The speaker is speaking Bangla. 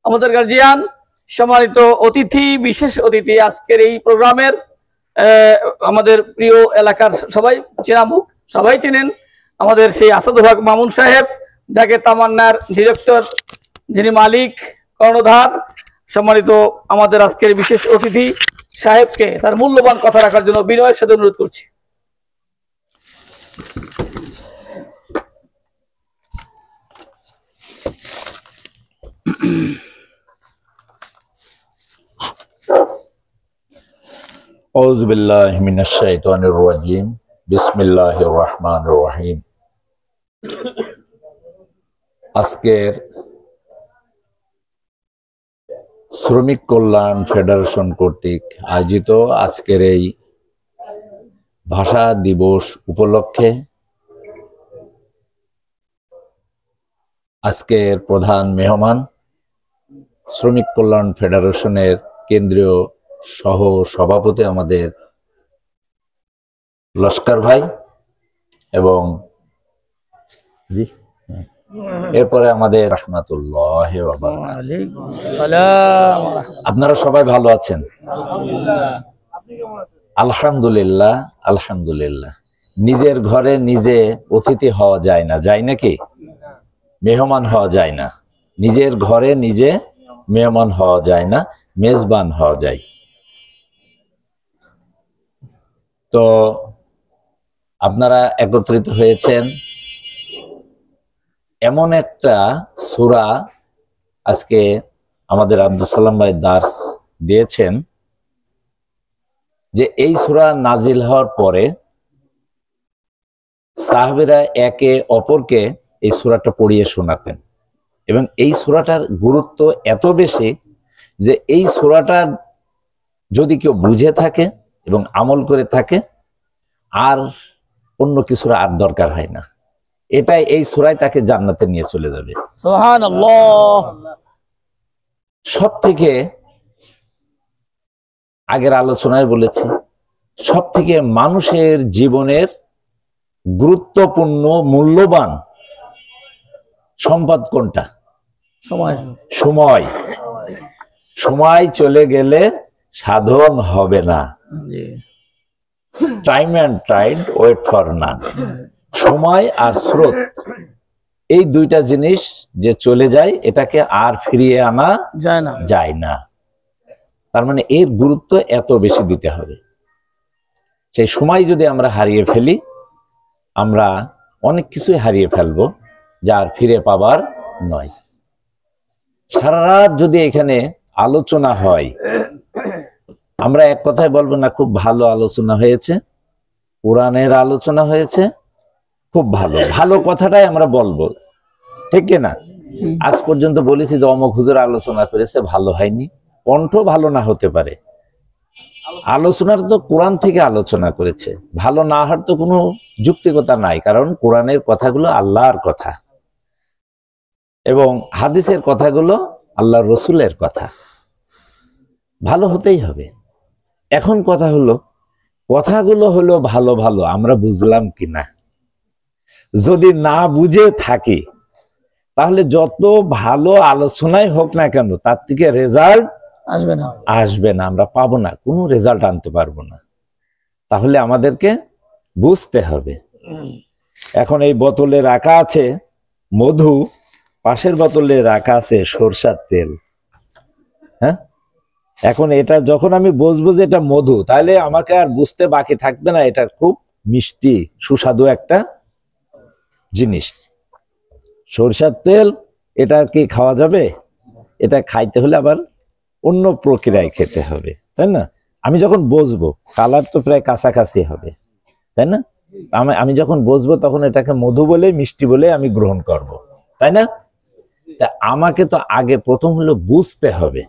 আমাদের গার্জিয়ান, সম্মানিত অতিথি, বিশেষ অতিথি আজকের এই প্রোগ্রামের আমাদের প্রিয় এলাকার সবাই চেনা মুখ, সবাই চেনেন আমাদের সেই আসাদুল হক মামুন সাহেব, যাকে তামান্নার ডিরেক্টর, যিনি মালিক কর্ণধার। সম্মানিত আমাদের আজকের বিশেষ অতিথি সাহেবকে তার মূল্যবান কথা রাখার জন্য বিনয়ের সাথে অনুরোধ করছি। আউযু বিল্লাহি মিনাশ শাইতানির রাজিম। বিসমিল্লাহির রহমানির রহিম। আজকের শ্রমিক কল্যাণ ফেডারেশন কর্তৃক আয়োজিত আজকের এই ভাষা দিবস উপলক্ষে আজকের প্রধান মেহমান শ্রমিক কল্যাণ ফেডারেশনের কেন্দ্রীয় সহ সভাপতি আমাদের লস্কর ভাই, এবং এরপরে আমাদের রাহমাতুল্লাহ ওয়া বারাকাতুহু। আপনারা সবাই ভালো আছেন? আলহামদুলিল্লাহ, আলহামদুলিল্লাহ। নিজের ঘরে নিজে অতিথি হওয়া যায় না, যায় নাকি? মেহমান হওয়া যায় না। নিজের ঘরে নিজে মেহমান হওয়া যায় না, মেজবান হওয়া যায়। তো আপনারা একত্রিত হয়েছেন, এমন একটা সূরা আজকে আমাদের আব্দুল সালাম ভাই দার্স দিয়েছেন যে এই সূরা নাজিল হওয়ার পরে সাহাবীরা একে অপরকে এই সূরাটা পড়িয়ে শোনাতেন, এবং এই সূরাটার গুরুত্ব এত বেশি যে এই সূরাটা যদি কেউ বুঝে থাকে এবং আমল করে থাকে, আর অন্য কিছুর আর দরকার হয় না। এটাই এই সূরায় তাকে জান্নাতে নিয়ে চলে যাবে। সুবহানাল্লাহ। সব থেকে আগের আলোচনায় বলেছি, সব থেকে মানুষের জীবনের গুরুত্বপূর্ণ মূল্যবান সম্পদ কোনটা? সময়। সময়। সময় চলে গেলে সাধন হবে না। Time and tide wait for none. সময় আর স্রোত, এই দুইটা জিনিস যে চলে যায় এটাকে আর ফিরিয়ে আনা যায় না। তার মানে এর গুরুত্ব এত বেশি দিতে হবে। সেই সময় যদি আমরা হারিয়ে ফেলি, আমরা অনেক কিছুই হারিয়ে ফেলবো যা আর ফিরে পাবার নয়। সারা রাত যদি এখানে আলোচনা হয়, আমরা এক কথায় বলবো না খুব ভালো আলোচনা হয়েছে, কোরআনের আলোচনা হয়েছে, খুব ভালো। ভালো কথাটাই আমরা বলবো, ঠিক কিনা? আজ পর্যন্ত বলেছি যে অমুক হুজুর আলোচনা করেছে, ভালো হয়নি। কণ্ঠ ভালো না হতে পারে, আলোচনার তো কোরআন থেকে আলোচনা করেছে, ভালো না হওয়ার তো কোনো যুক্তিকতা নাই, কারণ কোরআনের কথাগুলো আল্লাহর কথা এবং হাদিসের কথাগুলো আল্লাহর রসুলের কথা, ভালো হতেই হবে। এখন কথা হলো, কথাগুলো হলো ভালো ভালো, আমরা বুঝলাম কিনা। যদি না বুঝে থাকি তাহলে যত ভালো আলোচনাই হোক না কেন, তার থেকে রেজাল্ট আসবে না, আমরা পাবো না, কোনো রেজাল্ট আনতে পারবো না। তাহলে আমাদেরকে বুঝতে হবে। এখন এই বোতলে রাখা আছে মধু, পাশের বোতলে রাখা আছে সরষার তেল। হ্যাঁ, এখন এটা যখন আমি বুঝবো যে এটা মধু, তাহলে আমাকে আর বুঝতে বাকি থাকবে না এটা খুব মিষ্টি সুস্বাদু একটা জিনিস। সরষার তেল, এটা কি খাওয়া যাবে? এটা খাইতে হলে আবার অন্য প্রক্রিয়ায় খেতে হবে, তাই না? আমি যখন বুঝবো, কালার তো প্রায় কাছাকাছি হবে, তাই না? আমি যখন বুঝবো তখন এটাকে মধু বলে, মিষ্টি বলে আমি গ্রহণ করব, তাই না? তা আমাকে তো আগে প্রথম হলো বুঝতে হবে।